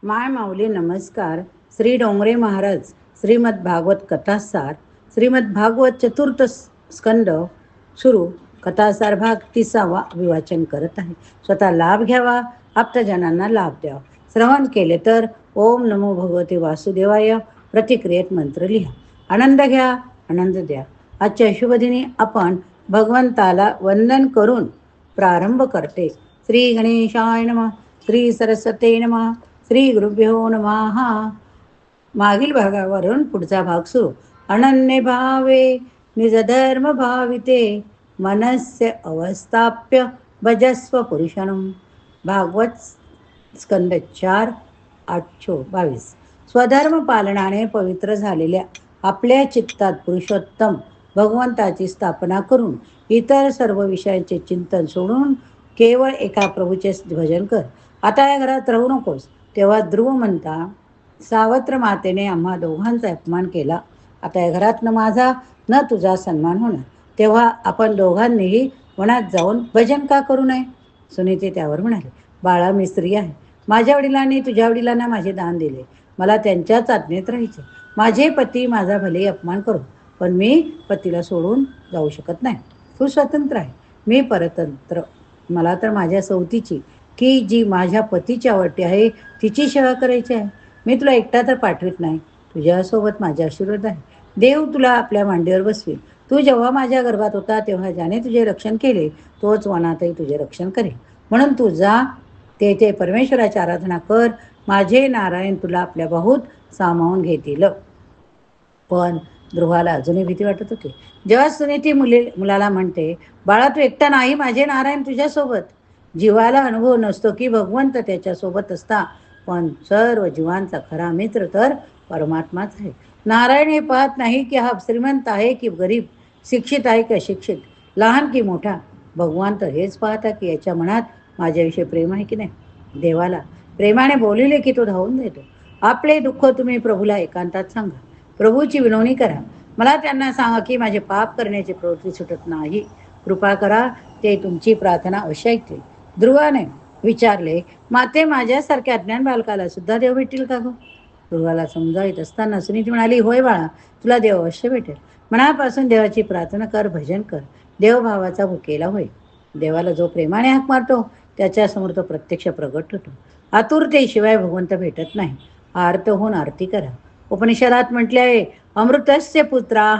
माय माऊली नमस्कार. श्री डोंगरे महाराज श्रीमद भागवत कथासार श्रीमद भागवत चतुर्थ स्कंद सुरू. कथासार भाग 30वा अभिवाचन करत आहे. स्वतः लाभ घ्यावा, आप्तजनांना लाभ द्यावा. श्रवण केले तर ओम नमो भगवते वासुदेवाय प्रतिक्रियेत मंत्र लिहा. आनंद घ्या, आनंद द्या. आजच्या शुभदिनी आपण भगवंताला वंदन करून प्रारंभ करते. श्री गणेशाय नमः, श्री सरस्वते नमः, श्री गुरुभ्यो नमः. मागील भागावरून पुढचा भाग सुरू. अनन्य भावे निज धर्म भाविते मनस्य अवस्थाप्य भजस्व पुरुषणम. भागवत स्कंद 4:8-22. स्वधर्म पालनाने पवित्र झालेल्या आपल्या चित्तात पुरुषोत्तम भगवंताची स्थापना करून इतर सर्व विषयांचे चिंतन सोडून केवळ एका प्रभूचे भजन कर. आता या घरात राहू नकोस. तेव्हा ध्रुव म्हणता, सावत्र मातेने आम्हा दोघांचा अपमान केला. आता या घरात न माझा न तुझा सन्मान होणार. तेव्हा आपण दोघांनीही वनात जाऊन भजन का करू नये. सुनीती त्यावर म्हणाले, बाळा मी स्त्री आहे. माझ्या वडिलांनी तुझ्या वडिलांना माझे दान दिले. मला त्यांच्याच आज्ञेत राहायचे. माझे पती माझा भले अपमान करू, पण मी पतीला सोडून जाऊ शकत नाही. तू स्वतंत्र आहे, मी परतंत्र. मला तर माझ्या सवतीची की जी माझ्या पतीची आवडती आहे तिची सेवा करायची आहे. मी तुला एकटा तर पाठवित नाही. तुझ्यासोबत माझे आशीर्वाद आहे. देव तुला आपल्या मांडीवर बसवेल. तू जेव्हा माझ्या गर्भात होता तेव्हा ज्याने तुझे रक्षण केले तोच वनातही तुझे रक्षण करेल. म्हणून तू जा, तेथे परमेश्वराची आराधना कर. माझे नारायण तुला आपल्या बाहूत सामावून घेतील. पण ध्रुवाला अजूनही भीती वाटत होती. जेव्हा सुनीती मुलाला म्हणते, बाळा तू एकटा नाही, माझे नारायण तुझ्यासोबत. जीवाला अनुभव नसतो की भगवंत त्याच्यासोबत असता, पण सर्व जीवांचा खरा मित्र तर परमात्माच आहे. नारायण हे पाहत नाही की हा श्रीमंत आहे की गरीब, शिक्षित आहे की अशिक्षित, लहान की मोठा. भगवान तर हेच पाहता की याच्या मनात माझ्याविषयी प्रेम आहे की नाही. देवाला प्रेमाने बोलिले की तो धावून देतो. आपले दुःख तुम्ही प्रभूला एकांतात सांगा. प्रभूची विनवणी करा. मला त्यांना सांगा की माझे पाप करण्याची प्रवृत्ती सुटत नाही. कृपा करा, ते तुमची प्रार्थना अवश्य ऐकतील. ध्रुवाने विचारले, माते माझ्यासारख्या अज्ञान बालकाला सुद्धा देव भेटेल का गं? ध्रुवाला समजावीत असताना सुनीती म्हणाली, होय बाळा, तुला देव अवश्य भेटेल. मनापासून देवाची प्रार्थना कर, भजन कर. देवभावाचा भुकेला होईल. देवाला जो प्रेमाने हाक मारतो त्याच्यासमोर तो प्रत्यक्ष प्रगट होतो. आतुरतेशिवाय भगवंत भेटत नाही. आर्त होऊन आरती करा. उपनिषदात म्हटले आहे, अमृतस्य पुत्रा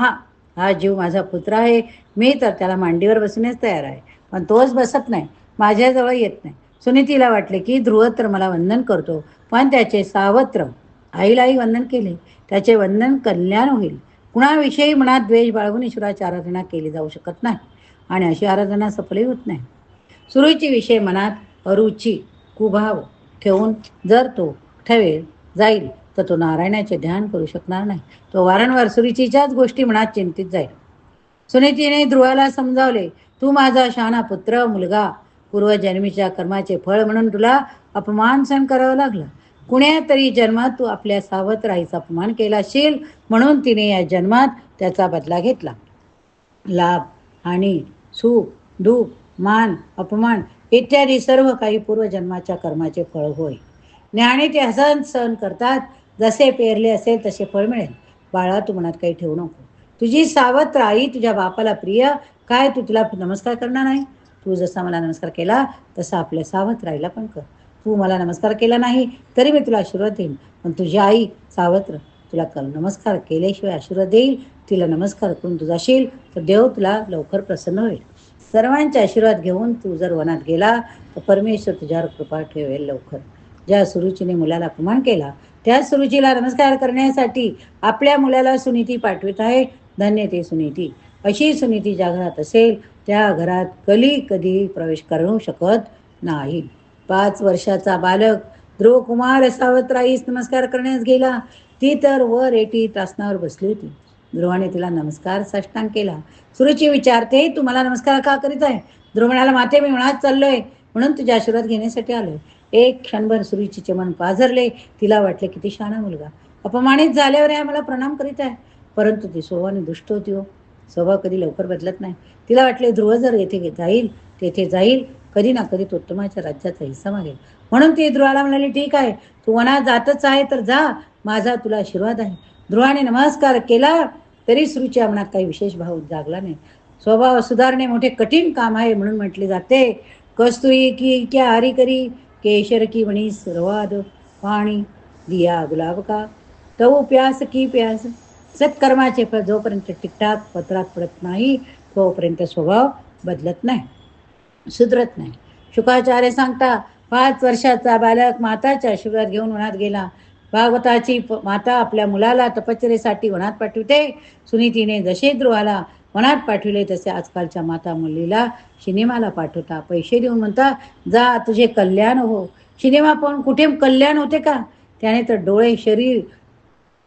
हा जीव माझा पुत्र आहे. मी तर त्याला मांडीवर बसण्यास तयार आहे, पण तोच बसत नाही, माझ्याजवळ येत नाही. सुनीतीला वाटले की ध्रुव तर मला वंदन करतो, पण त्याचे सावत्र आईलाही वंदन केले. त्याचे वंदन कल्याण होईल. कुणाविषयी मनात द्वेष बाळगून ईश्वराची आराधना केली जाऊ शकत नाही, आणि अशी आराधना सफलही होत नाही. सुरुची विषय मनात अरुची कुभाव ठेवून जर तो ठेवेल जाईल तर तो नारायणाचे ध्यान करू शकणार नाही. तो वारंवार सुरुचीच्याच गोष्टी मनात चिंतित जाईल. सुनीतीने ध्रुवाला समजावले, तू माझा शहाणा पुत्र मुलगा, पूर्वजन्मीच्या कर्माचे फळ म्हणून तुला अपमान सहन करावा लागला. कुण्या तरी जन्मात तू आपल्या सावत्र आईचा अपमान केला असेल, म्हणून तिने या जन्मात त्याचा बदला घेतला. लाभ, हानी, सुख, दुःख, मान, अपमान इत्यादी सर्व काही पूर्वजन्माच्या कर्माचे फळ होय. ज्ञानी ते हसन सहन करतात. जसे पेरले असेल तसे फळ मिळेल. बाळा तू मनात काही ठेवू नको. तुझी सावत्र आई तुझ्या बापाला प्रिय, काय तू तुला नमस्कार करणार नाही? तू जसा मला नमस्कार केला तसा आपल्या सावत्र आईला पण कर. तू मला नमस्कार केला नाही तरी मी तुला आशीर्वाद देईन, पण तुझी आई सावत्र तुला नमस्कार केल्याशिवाय आशीर्वाद देईल. तिला नमस्कार करून तू जाशील तर देव तुला लवकर प्रसन्न होईल. सर्वांचे आशीर्वाद घेऊन तू जर वनात गेला तर परमेश्वर तुझ्यावर कृपा ठेवेल लवकर. ज्या सुरुचीने मुलाला अपमान केला त्या सुरुचीला नमस्कार करण्यासाठी आपल्या मुलाला सुनीती पाठवित आहे. धन्य ते सुनीती. अशी सुनीती ज्या घरात असेल त्या घरात कधी प्रवेश करू शकत नाही. 5 वर्षाचा बालक ध्रुवकुमार सावत्र आईस नमस्कार करण्यास गेला. ती तर वर एटीत आसनावर बसली होती. ध्रुवाने तिला नमस्कार साष्टांग केला. सुरुची विचारते, तू मला नमस्कार का करीत आहे? ध्रुव म्हणाला, माते मी वनात चाललोय म्हणून तुझे आशीर्वाद घेण्यासाठी आलोय. एक क्षणभर सुरुचीचे मन पाझरले. तिला वाटले किती शहाणा मुलगा, अपमानित झाल्यावर या मला प्रणाम करीत आहे. परंतु ती स्वभावाने दुष्ट होती हो. स्वभाव कधी लवकर बदलत नाही. तिला वाटले ध्रुव जर तेथे जाईल कधी ना कधी तो उत्तमाच्या राज्याचा हिस्सा मागेल. म्हणून ती ध्रुवाला म्हणाली, ठीक आहे, तू वनात जातच आहे तर जा, माझा तुला आशीर्वाद आहे. ध्रुवाने नमस्कार केला तरी सुरुच्या मनात काही विशेष भाव जागला नाही. स्वभाव सुधारणे मोठे कठीण काम आहे म्हणून म्हटले जाते, कस्तुरी की क्या हरी करी, केशर की मणी सर्वाद पाणी दिया गुलाब का, तो प्यास की प्यास. सत्कर्माचे फळ जोपर्यंत टिकटाक पत्रात पडत नाही तोपर्यंत स्वभाव बदलत नाही, सुधरत नाही. शुकाचार्य सांगता, 5 वर्षाचा बालक माताच्या आशीर्वाद घेऊन वनात गेला. भागवताची माता आपल्या मुलाला तपश्चर्येसाठी वनात पाठवते. सुनीतीने जसे ध्रुवाला वनात पाठविले तसे आजकालच्या माता मुलीला सिनेमाला पाठवता. पैसे देऊन म्हणता, जा तुझे कल्याण हो. सिनेमा पाहून कुठे कल्याण होते का? त्याने तर डोळे, शरीर,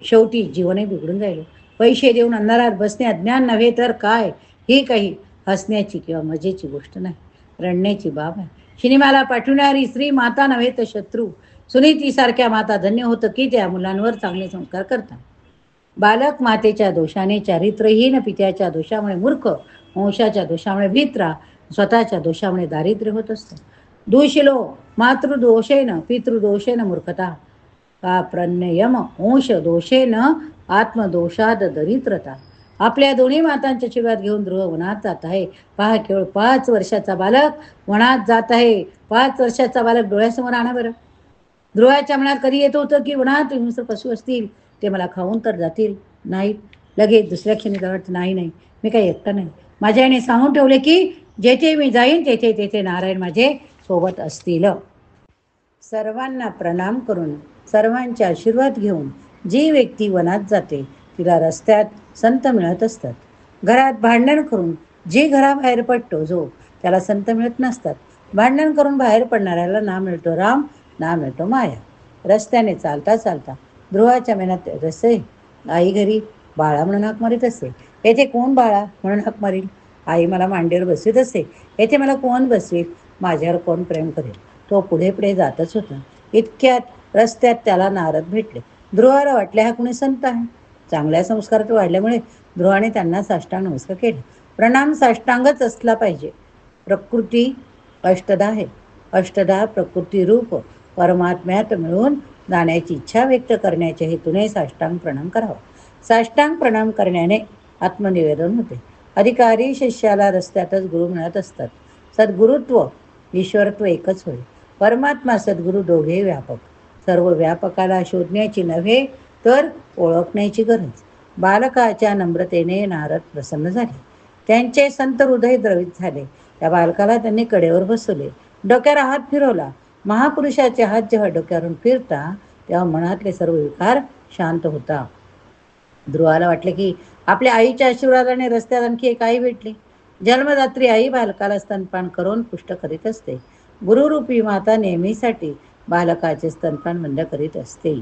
शेवटी जीवनही बिघडून जाईल. पैसे देऊन अंधारात बसणे अज्ञान नव्हे तर काय? ही काही हसण्याची किंवा मजेची गोष्ट नाही, रडण्याची बाब आहे. सिनेमाला पाठवणारी स्त्री माता नव्हे तर शत्रू. सुनीतीसारख्या माता धन्य होतं की त्या मुलांवर चांगले संस्कार करतात. बालक मातेच्या दोषाने चारित्र्यहीन, पित्याच्या दोषामुळे मूर्ख, वंशाच्या दोषामुळे भित्रा, स्वतःच्या दोषामुळे दारिद्र्य होत असतं. दूषिलो मातृदोषेन पितृदोषेन मूर्खता, का प्रण्ययम अंश दोषेन आत्मदोषाद दरिद्रता. आपल्या दोन्ही मातांच्या आशीर्वाद घेऊन ध्रुव वनात जात आहे. पहा, केवळ 5 वर्षाचा बालक वनात जात आहे. 5 वर्षाचा बालक डोळ्यासमोर आणा बरं. ध्रुवाच्या मनात कधी येत होतं की वनात हिंस्र पशु असतील, ते मला खाऊन तर जातील नाहीत. लगेच दुसऱ्या क्षणी वाटतं, नाही नाही, मी काही एकटा नाही. माझ्या आईने सांगून ठेवले की जेथे मी जाईन तेथे तेथे नारायण माझे सोबत असतील. सर्वांना प्रणाम करून, सर्वांचे आशीर्वाद घेऊन जी व्यक्ती वनात जाते तिला रस्त्यात संत मिळत असतात. घरात भांडण करून जे घराबाहेर पडतो जो, त्याला संत मिळत नसतात. भांडण करून बाहेर पडणाऱ्याला ना मिळतो राम, ना मिळतो माया. रस्त्याने चालता चालता ध्रुवाच्या मनात रसे, आई घरी बाळा म्हणून हाक मारीत असे. येथे कोण बाळा म्हणून हाक मारील? आई मला मांडीवर बसवीत असे. येथे मला कोण बसवील? माझ्यावर कोण प्रेम करेल? तो पुढे पुढे जातच होता. इतक्यात रस्त्यात त्याला नारद भेटले. ध्रुवाला वाटले हा कुणी संत आहे. चांगल्या संस्कारात वाढल्यामुळे ध्रुवाने त्यांना साष्टांग नमस्कार केले. प्रणाम साष्टांगच असला पाहिजे. प्रकृती अष्टधा आहे. अष्टधा प्रकृती रूप परमात्म्यात मिळून जाण्याची इच्छा व्यक्त करण्याच्या हेतूने साष्टांग प्रणाम करावा. साष्टांग प्रणाम करण्याने आत्मनिवेदन होते. अधिकारी शिष्याला रस्त्यातच गुरु मिळत असतात. सद्गुरुत्व ईश्वरत्व एकच होय. परमात्मा सद्गुरू दोघे व्यापक. सर्व व्यापकाला शोधण्याची नव्हे तर ओळखण्याची गरज. बालकाच्या नम्रतेने नारद प्रसन्न झाले. त्यांचे संत हृदय द्रवित झाले. त्या बालकाला त्यांनी कडेवर बसवले. डोक्यावर हात फिरवला. महापुरुषाचे हात जेव्हा डोक्यावरून फिरता तेव्हा मनातले सर्व विकार शांत होता. ध्रुवाला वाटले की आपल्या आईच्या आशीर्वादाने रस्त्यात आणखी एक आई भेटली. जन्मदात्री आई बालकाला स्तनपान करून पुष्ट करीत असते. गुरुरूपी माता नेहमीसाठी बालकाचे स्तनपान बंद करीत असते,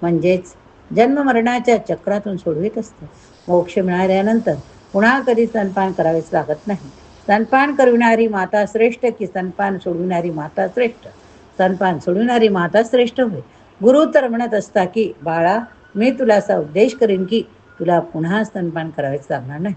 म्हणजेच जन्म मरणाच्या चक्रातून सोडवित असते. मोक्ष मिळाल्यानंतर पुन्हा कधी स्तनपान करावेच लागत नाही. स्तनपान करविणारी माता श्रेष्ठ की स्तनपान सोडविणारी माता श्रेष्ठ? स्तनपान सोडविणारी माता श्रेष्ठ होय. गुरु तर म्हणत असता की बाळा, मी तुला असा उपदेश करीन की तुला पुन्हा स्तनपान करावेच लागणार नाही.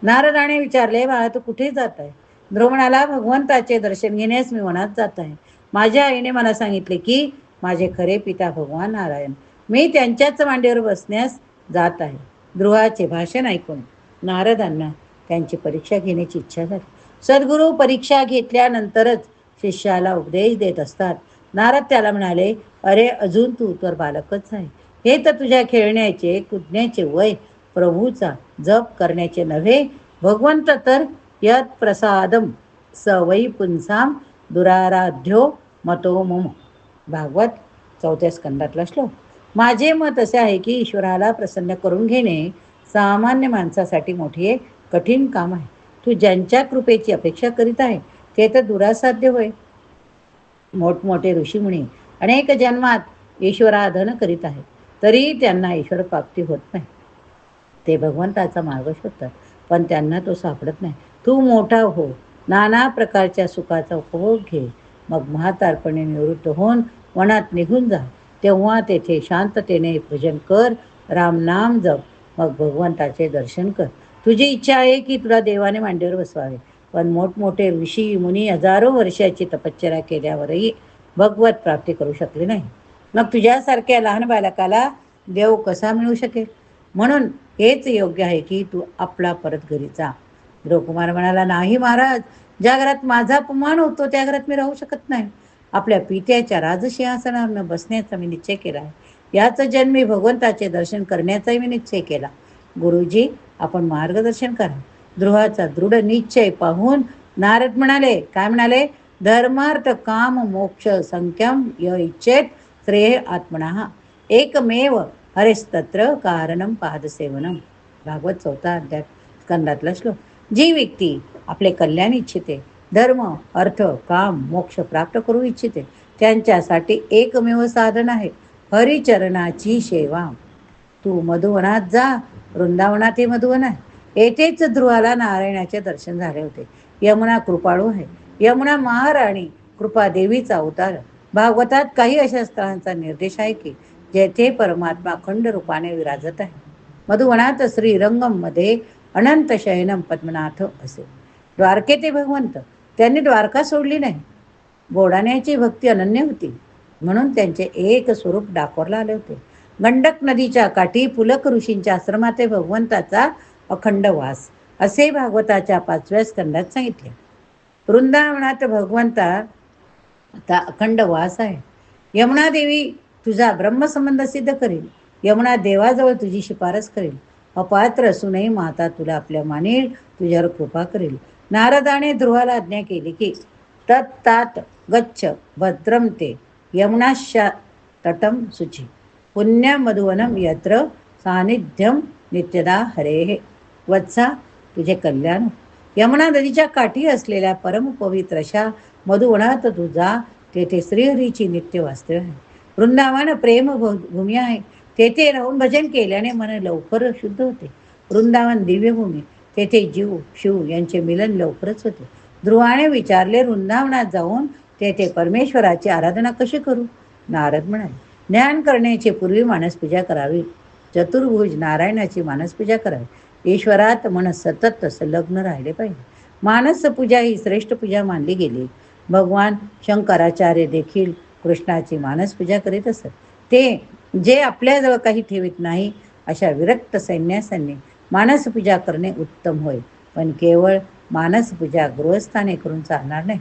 नारदाने विचारले, बाळा तू कुठे जात आहे? ध्रुव म्हणाला, भगवंताचे दर्शन घेण्यास मी वनात जात आहे. माझ्या आईने मला सांगितले की माझे खरे पिता भगवान नारायण, मी त्यांच्याच मांडीवर बसण्यास जात आहे. ध्रुवाचे भाषण ऐकून नारदांना त्यांची परीक्षा घेण्याची इच्छा झाली. सद्गुरू परीक्षा घेतल्यानंतरच शिष्याला उपदेश देत असतात. नारद त्याला म्हणाले, अरे अजून तू तर बालकच आहे. हे तर तुझ्या खेळण्याचे कुदण्याचे वय. प्रभूचा जप करण्याचे नव्हे. भगवंत तर यत प्रसादम सवै पुंसाम दुराराध्यो मतो मम. भागवत 4थ्या स्कंदातला श्लोक. माझे मत असे आहे की ईश्वराला प्रसन्न करून घेणे सामान्य माणसासाठी मोठे कठीण काम आहे. तू ज्यांच्या कृपेची अपेक्षा करीत आहे ते तर दुरासाध्य होय. मोठमोठे ऋषीमुनी अनेक जन्मात ईश्वराधन करीत आहेत, तरी त्यांना ईश्वर प्राप्ती होत नाही. ते भगवंताचा मार्ग शोधतात, पण त्यांना तो सापडत नाही. तू मोठा हो, नाना प्रकारच्या सुखाचा उपभोग घे, मग म्हातारपणे निवृत्त होऊन वनात निघून जा. तेव्हा तेथे शांततेने भजन कर, रामनाम जप, मग भगवंताचे दर्शन कर. तुझी इच्छा आहे की तुला देवाने मांडीवर बसवावे. पण मोठमोठे ऋषी मुनी हजारो वर्षाची तपश्चर्या केल्यावरही भगवत प्राप्ती करू शकले नाही. मग तुझ्यासारख्या लहान बालकाला देव कसा मिळू शकेल? म्हणून हेच योग्य आहे की तू आपला परत घरी जा. ध्रुवकुमार म्हणाला, नाही महाराज, ज्या घरात माझा अपमान होतो त्या घरात मी राहू शकत नाही. आपल्या पित्याच्या राजसिंहासनावर न बसण्याचा मी निश्चय केला आहे. याच जन्मी भगवंताचे दर्शन करण्याचाही मी निश्चय केला. गुरुजी, आपण मार्गदर्शन करा. ध्रुवाचा दृढ निश्चय पाहून नारद म्हणाले, काय म्हणाले? धर्मार्थ काम मोक्ष संख्यम य इच्छेत श्रेय आत्मनः एकमेव हरिस्तत्र कारणम पादसेवनम. भागवत 4 अध्याय स्कंदातला श्लोक. जी व्यक्ती आपले कल्याण इच्छिते, धर्म अर्थ काम मोक्ष प्राप्त करू इच्छिते, त्यांच्यासाठी एकमेव साधन आहे हरिचरणाची सेवा. तू मधुवनात जा. वृंदावनात हे मधुवन आहे. येथेच ध्रुवाला नारायणाचे दर्शन झाले होते. यमुना कृपाळू आहे. यमुना महाराणी कृपा देवीचा अवतार. भागवतात काही अशा स्थळांचा निर्देश आहे की जेथे परमात्मा अखंड रूपाने विराजत आहे. मधुवनात श्रीरंगम मध्ये अनंत शयनम पद्मनाथ असे. द्वारकेते भगवंत, त्यांनी द्वारका सोडली नाही. गोडाण्याची भक्ती अनन्य होती म्हणून त्यांचे एक स्वरूप डाकोरला आले होते. गंडक नदीच्या काठी पुलक ऋषींच्या आश्रमात भगवंताचा अखंड वास असे भागवताच्या 5व्या स्कंदात सांगितले. वृंदावनात भगवंताचा अखंड वास आहे. यमुना देवी तुझा ब्रह्मसंबंध सिद्ध करेल. यमुना देवाजवळ तुझी शिफारस करेल. अपात्र असूनही माता तुला आपल्या मानेल, तुझ्यावर कृपा करेल. नारदाने ध्रुवाला आज्ञा केली की तत्तात गच्छ भद्रम ते यमुनाशा तटम शुची पुण्य मधुवनम यत्र सानिध्यम नित्यदा हरेः. वत्सा, तुझे कल्याण. यमुना नदीच्या काठी असलेल्या परमपवित्र अशा मधुवनात तू जा. तेथे श्रीहरीची नित्य वास्तव्य आहे. वृंदावन प्रेम भूमी आहे. तेथे राहून भजन केल्याने मन लवकर शुद्ध होते. वृंदावन दिव्यभूमी, तेथे जीव शिव यांचे मिलन लवकरच होते. ध्रुवाने विचारले, वृंदावनात जाऊन तेथे परमेश्वराची आराधना कशी करू? नारद म्हणाले, ध्यान करण्याची पूर्वी मानसपूजा करावी. चतुर्भुज नारायणाची मानसपूजा करावी. ईश्वरात मन सतत संलग्न राहिले पाहिजे. मानसपूजा ही श्रेष्ठ पूजा मानली गेली. भगवान शंकराचार्य देखील कृष्णाची मानसपूजा करीत असत. ते जे आपल्याजवळ काही ठेवीत नाही अशा विरक्त संन्यासांनी मानसपूजा करणे उत्तम होय. पण केवळ मानसपूजा गृहस्थाने करून चालणार नाही.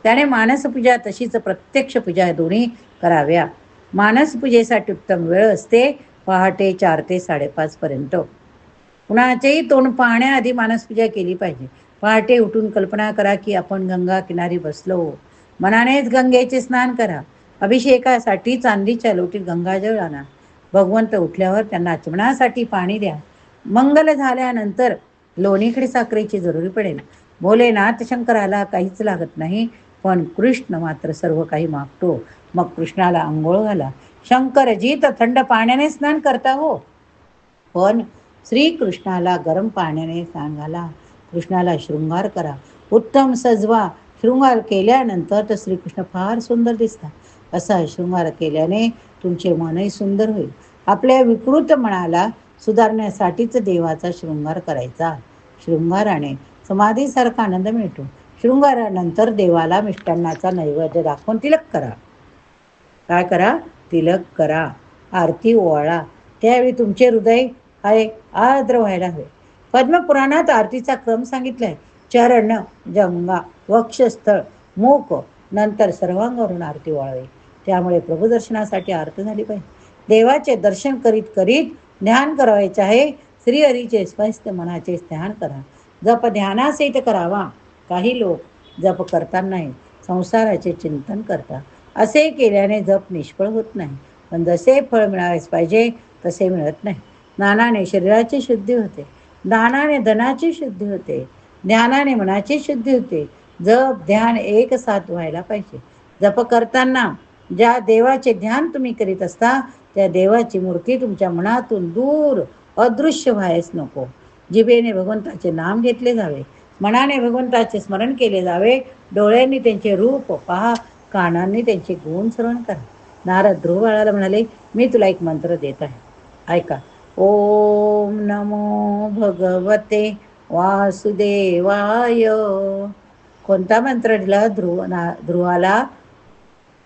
त्याने मानसपूजा तशीच प्रत्यक्ष पूजा दोन्ही कराव्या. मानसपूजेसाठी उत्तम वेळ असते पहाटे 4 ते 5:30 पर्यंत. कुणाचेही तोंड पाहण्याआधी मानसपूजा केली पाहिजे. पहाटे उठून कल्पना करा की आपण गंगा किनारी बसलो. मनानेच गंगेचे स्नान करा. अभिषेकासाठी चांदीच्या लोटीत गंगाजळ आणा. भगवंत उठल्यावर त्यांना आचमनासाठी पाणी द्या. मंगल झाल्यानंतर लोणीकडे साखरेची जरुरी पडेल. भोलेनाथ शंकराला काहीच लागत नाही, पण कृष्ण मात्र सर्व काही मागतो. मग कृष्णाला अंघोळ घाला. शंकरजी तर थंड पाण्याने स्नान करता हो, पण श्रीकृष्णाला गरम पाण्याने स्नान घाला. कृष्णाला शृंगार करा, उत्तम सजवा. शृंगार केल्यानंतर तर श्रीकृष्ण फार सुंदर दिसतात. असा शृंगार केल्याने तुमचे मनही सुंदर होईल. आपल्या विकृत मनाला सुधारण्यासाठीच देवाचा शृंगार करायचा. शृंगाराने समाधीसारखा आनंद मिळतो. शृंगारानंतर देवाला मिष्टान्नाचा नैवेद्य दाखवून तिलक करा. काय करा? तिलक करा. आरती ओवाळा. त्यावेळी तुमचे हृदय आर्द्र व्हायला हवे. पद्मपुराणात आरतीचा क्रम सांगितलाय. चरण, जंगा, वक्षस्थळ, मुख, नंतर सर्वांगावरून आरती ओवाळावी. त्यामुळे प्रभुदर्शनासाठी आरती झाली पाहिजे. देवाचे दर्शन करीत करीत ध्यान करायचे आहे. श्रीहरीचे स्वस्थ मनाचे ध्यान करा. जप ध्यानासहित करावा. काही लोक जप करतानाही संसाराचे चिंतन करतात. असे केल्याने जप निष्फळ होत नाही, पण जसे फळ मिळालेच पाहिजे तसे मिळत नाही. स्नानाने शरीराची शुद्धी होते. दानाने धनाची शुद्धी होते. ध्यानाने मनाची शुद्धी होते. जप ध्यान एक साथ व्हायला पाहिजे. जप करताना ज्या देवाचे ध्यान तुम्ही करीत असता त्या देवाची मूर्ती तुमच्या मनातून दूर अदृश्य व्हायच नको. जिभेने भगवंताचे नाम घेतले जावे. मनाने भगवंताचे स्मरण केले जावे. डोळ्यांनी त्यांचे रूप पहा, कानांनी त्यांचे गुण श्रवण करा. नारद ध्रुवाला म्हणाले, मी तुला एक मंत्र देत आहे, ऐका. ओम नमो भगवते वासुदेवाय. कोणता मंत्र दिला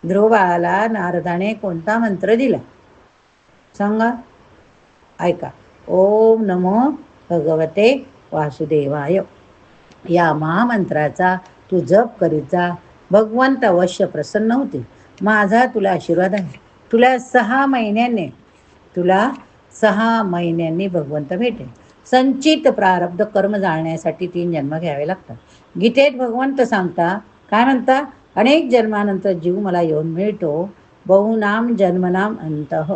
ध्रुव बाळाला नारदाने कोणता मंत्र दिला सांगा? ऐका. ओम नमो भगवते वासुदेवाय. या महामंत्राचा तू जप करीत जा. भगवंत अवश्य प्रसन्न होतील. माझा तुला आशीर्वाद आहे. तुला 6 महिन्यांनी भगवंत भेटेल. संचित प्रारब्ध कर्म जाळण्यासाठी 3 जन्म घ्यावे लागतात. गीतेत भगवंत सांगता काय म्हणता? अनेक जन्मानंतर जीव मला येऊन मिळतो. बहुनाम जन्मनाम अंतः.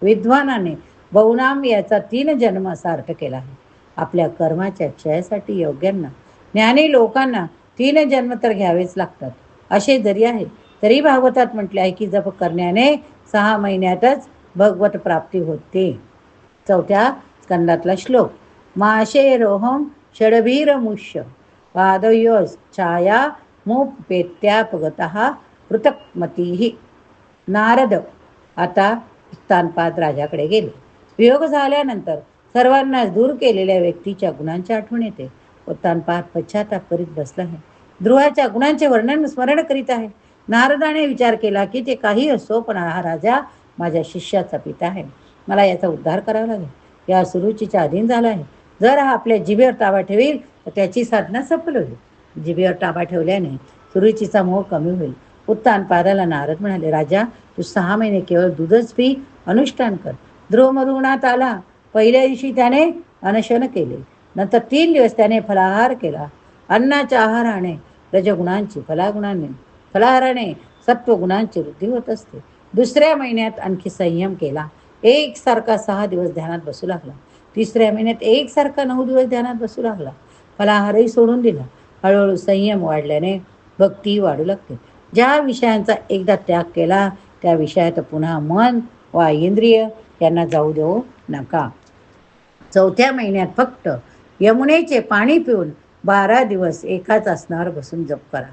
विद्वानाने बहुनाम याचा 3 जन्म असा अर्थ केला आहे. आपल्या कर्माच्या क्षयासाठी योग्यांना, ज्ञानी लोकांना 3 जन्म तर घ्यावेच लागतात असे जरी आहे तरी भागवतात म्हटले आहे की जप करण्याने 6 महिन्यातच भगवत प्राप्ती होते. 4थ्या स्कंदातला श्लोक. माशेरोहम षडभीरमुष्य पादयोस छाया मुपेत्यापगतः पृथक्मतीः. नारद आता उत्तानपाद राजाकडे गेले. वियोग झाल्यानंतर सर्वांना दूर केलेल्या व्यक्तीच्या गुणांची आठवण येते. उत्तानपाद पश्चाताप करीत बसला आहे. ध्रुवाच्या गुणांचे वर्णन स्मरण करीत आहे. नारदाने विचार केला की ते काही असो पण हा राजा माझ्या शिष्याचा पिता आहे. मला याचा उद्धार करावा लागेल. या सुरुचीच्या अधीन झाला आहे. जर हा आपल्या जिभेवर ताबा ठेवील तर त्याची साधना सफल होईल. जिभेवर ताबा ठेवल्याने सुरुचीचा मोह कमी होईल. उत्तानपादाला नारद म्हणाले, राजा तू 6 महिने केवळ दूधच पी, अनुष्ठान कर. ध्रुव मधुगुणात आला. पहिल्या दिवशी त्याने अनशन केले. नंतर 3 दिवस त्याने फलाहार केला. अन्नाच्या आहाराने रजगुणांची, फलाहाराने सत्वगुणांची वृद्धी होत असते. दुसऱ्या महिन्यात आणखी संयम केला. एकसारखा 6 दिवस ध्यानात बसू लागला. तिसऱ्या महिन्यात एकसारखा 9 दिवस ध्यानात बसू लागला. फलाहारही सोडून दिला. हळूहळू संयम वाढल्याने भक्ती वाढू लागते. ज्या विषयांचा एकदा त्याग केला त्या विषयात पुन्हा मन वा इंद्रिय यांना जाऊ देऊ नका. 4थ्या महिन्यात फक्त यमुनेचे पाणी पिऊन 12 दिवस एकाच आसनावर बसून जप करा.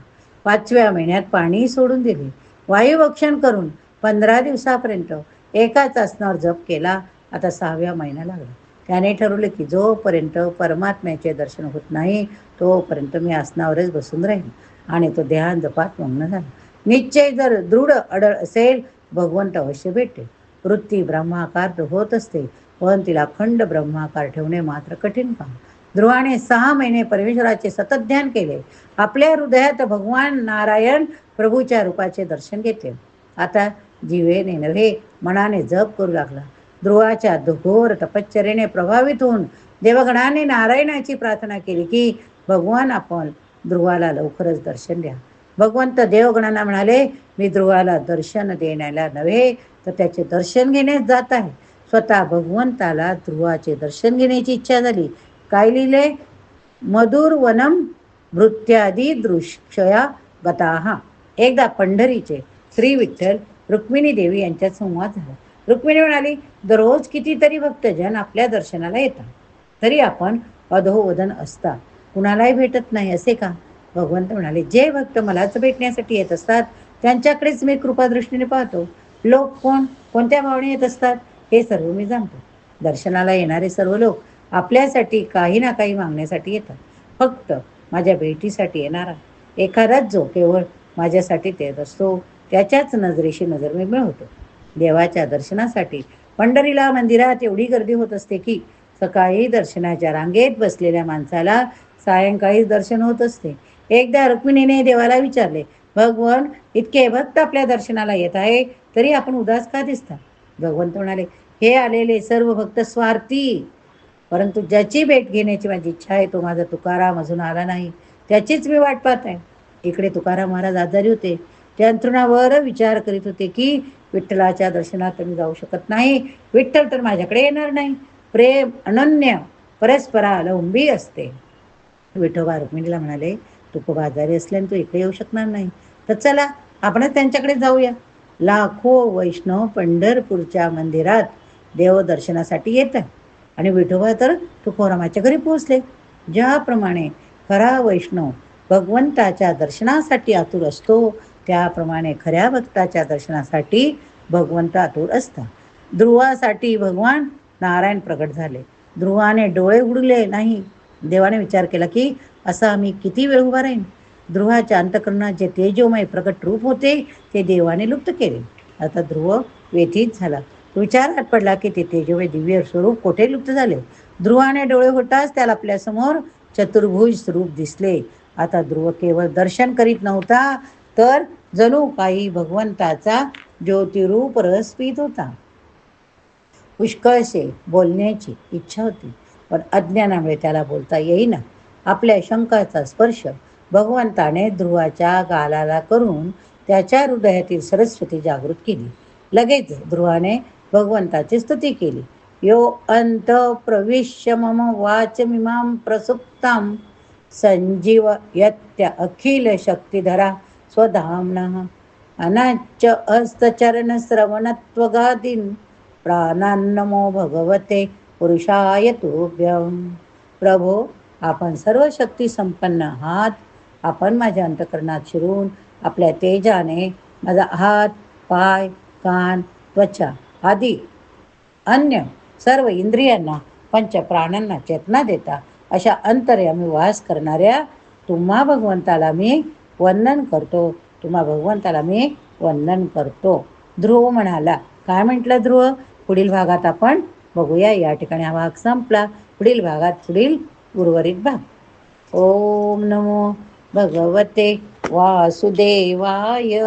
5व्या महिन्यात पाणी सोडून दिले. वायुभक्षण करून 15 दिवसापर्यंत एकाच आसनावर जप केला. आता 6व्या महिना लागला. त्याने ठरवले की जोपर्यंत परमात्म्याचे दर्शन होत नाही तोपर्यंत मी आसनावरच बसून राहील. आणि तो ध्यान जपात मग्न झाला. निश्चय जर दृढ अडळ असेल भगवंत अवश्य भेटेल. वृत्ती ब्रह्माकार होत असते पण तिला अखंड ब्रह्माकार ठेवणे मात्र कठीण काम. ध्रुवाने 6 महिने परमेश्वराचे सतत ध्यान केले. आपल्या हृदयात भगवान नारायण प्रभूच्या रूपाचे दर्शन घेतले. आता जीवेने नव्हे मनाने जप करू लागला. ध्रुवाच्या घोर तपश्चर्येने प्रभावित होऊन देवगणाने नारायणाची प्रार्थना केली की भगवान आपण ध्रुवाला लवकरच दर्शन द्या. भगवंत देवगणांना म्हणाले, मी ध्रुवाला दर्शन देण्याला नव्हे तर त्याचे दर्शन घेण्यास जात आहे. स्वतः भगवंताला ध्रुवाचे दर्शन घेण्याची इच्छा झाली. काय लिहिले? मधुरवनम भृत्यादी दृश्यया गताहा. एकदा पंढरीचे श्री विठ्ठल रुक्मिणी देवी यांच्यात संवाद झाला. रुक्मिणी म्हणाली, दररोज कितीतरी भक्तजन आपल्या दर्शनाला येतात तरी आपण अधोवदन असता कुणालाही भेटत नाही असे का? भगवंत म्हणाले, जे भक्त मलाच भेटण्यासाठी येत असतात त्यांच्याकडेच मी कृपादृष्टीने पाहतो. लोक कोणत्या भावने येत असतात हे सर्व मी जाणतो. दर्शनाला येणारे सर्व लोक आपल्यासाठी काही ना काही मागण्यासाठी येतात. फक्त माझ्या भेटीसाठी येणारा एखादाच जो केवळ माझ्यासाठी येत असतो त्याच्याच नजरेशी नजर मी मिळवतो. देवाच्या दर्शनासाठी पंढरीला मंदिरात एवढी गर्दी होत असते की सकाळी दर्शनाच्या रांगेत बसलेल्या माणसाला सायंकाळी दर्शन होत असते. एकदा रुक्मिणीने देवाला विचारले, भगवान इतके भक्त आपल्या दर्शनाला येत आहे तरी आपण उदास का दिसता? भगवंत म्हणाले, हे आलेले सर्व भक्त स्वार्थी, परंतु ज्याची भेट घेण्याची माझी इच्छा आहे तो माझा तुकाराम अजून आला नाही, त्याचीच मी वाट पाहत आहे. इकडे तुकाराम महाराज आजारी होते. ते अंथरुणावर विचार करीत होते की विठ्ठलाच्या दर्शनात मी जाऊ शकत नाही, विठ्ठल तर माझ्याकडे येणार नाही. प्रेम अनन्य परस्परावलंबी असते. विठोबा रुक्मिणीला म्हणाले, तू खूप आजारी असल्याने तू इकडे येऊ शकणार नाही तर चला आपणच त्यांच्याकडे जाऊया. लाखो वैष्णव पंढरपूरच्या मंदिरात देवदर्शनासाठी येतात आणि विठोबा तर तुकोरामाच्या घरी पोहोचले. ज्याप्रमाणे खरा वैष्णव भगवंताच्या दर्शनासाठी आतुर असतो त्याप्रमाणे खऱ्या भक्ताच्या दर्शनासाठी भगवंत आतुर असतात. ध्रुवासाठी भगवान नारायण प्रगट झाले. ध्रुवाने डोळे उघडले नाही देवाने विचार केला की असा आम्ही किती वेळ उभा राहीन. ध्रुवाच्या अंतःकरणात जे तेजोमय प्रकट रूप होते ते देवाने लुप्त केले. आता ध्रुव व्यथित झाला. विचारात पडला की ते तेजोमय दिव्य स्वरूप कोठे लुप्त झाले. ध्रुवाने डोळे होताच त्याला आपल्यासमोर चतुर्भुज रूप दिसले. आता ध्रुव केवळ दर्शन करीत नव्हता, तर जणू काही भगवंताचा ज्योतिरूप रस पीत होता. पुष्कळसे बोलण्याची इच्छा होती, पण अज्ञानामुळे त्याला बोलता येईना. आपल्या शंखाचा स्पर्श भगवंताने ध्रुवाच्या गालाला करून त्याच्या हृदयातील सरस्वती जागृत केली. लगेच ध्रुवाने भगवंताची स्तुती केली. यो अंत प्रविश्य मम वाचमिमां प्रसुप्तां संजीवयत्य अखिल शक्तिधरा स्वधाम्नः अनाच्च हस्तचरणश्रवणत्वगादीन् प्राणान्नमो भगवते पुरुषाय तुभ्यं. प्रभो, आपण सर्व शक्ती संपन्न आहात. आपण माझ्या अंतःकरणात शिरून आपल्या तेजाने माझा हात, पाय, कान, त्वचा आदी अन्य सर्व इंद्रियांना, पंच प्राणांना चेतना देता अशा अंतर्यामी वास करणाऱ्या तुम्हा भगवंताला मी वंदन करतो. तुम्हा भगवंताला मी वंदन करतो. ध्रुव म्हणाला. काय म्हटलं ध्रुव? पुढील भागात आपण बघूया. या ठिकाणी हा भाग संपला. पुढील भागात पुढील उर्वरित भाग. ओम नमो भगवते वासुदेवाय.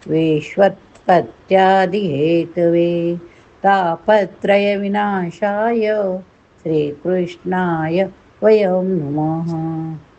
विश्वत्पत्त्यादिहेतवे तापत्रय विनाशाय श्रीकृष्णाय वयं नमः.